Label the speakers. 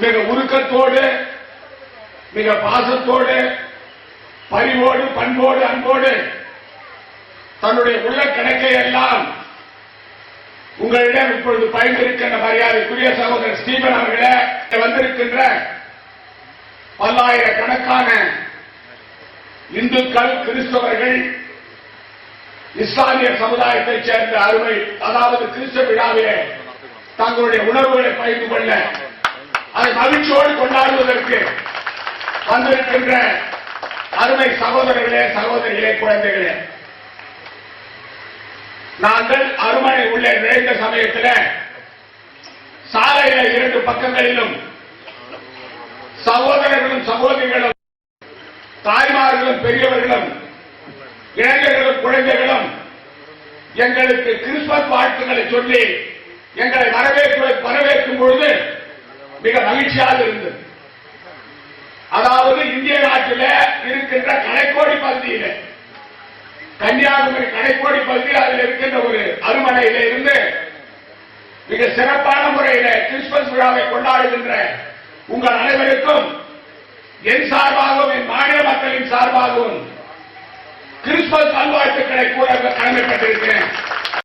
Speaker 1: மிக உருக்கத்தோடு, மிக பாசத்தோடு, பரிவோடு, பண்போடு, அன்போடு தன்னுடைய உள்ள கணக்கை எல்லாம் உங்களிடம் இப்பொழுது பயந்திருக்கின்ற மரியாதைக்குரிய சகோதரர் ஸ்டீபன் அவர்களே, வந்திருக்கின்ற பல்லாயிரக்கணக்கான இந்துக்கள், கிறிஸ்தவர்கள், இஸ்லாமிய சமுதாயத்தைச் சேர்ந்த அருமை, அதாவது கிறிஸ்தவ விழாவிலே தங்களுடைய உணர்வுகளை பகிர்ந்து கொள்ள, அதை மகிழ்ச்சியோடு கொண்டாடுவதற்கு வந்திருக்கின்ற அருமை சகோதரர்களே, சகோதரிகளே, குழந்தைகளே, நாங்கள் அருமனை உள்ளே நுழைந்த சமயத்தில் சாலையில இரண்டு பக்கங்களிலும் சகோதரர்களும் சகோதரிகளும், தாய்மார்களும் பெரியவர்களும், இளைஞர்களும் குழந்தைகளும் எங்களுக்கு கிறிஸ்துமஸ் வாழ்த்துக்களை சொல்லி எங்களை வரவேற்கும் பொழுது மிக மகிழ்ச்சியாக இருந்தது. அதாவது இந்திய நாட்டில் இருக்கின்ற கடைக்கோடி பகுதியில், கன்னியாகுமரி கடைக்கோடி பகுதியில் அதில் இருக்கின்ற ஒரு அருமனையில இருந்து மிக சிறப்பான முறையில் கிறிஸ்துமஸ் விழாவை கொண்டாடுகின்ற உங்கள் அனைவருக்கும் என் சார்பாகவும் என் மாநில மக்களின் சார்பாகவும் கிறிஸ்துமஸ் நல்வாழ்த்துக்களை கூற கடமைப்பட்டிருக்கிறேன்.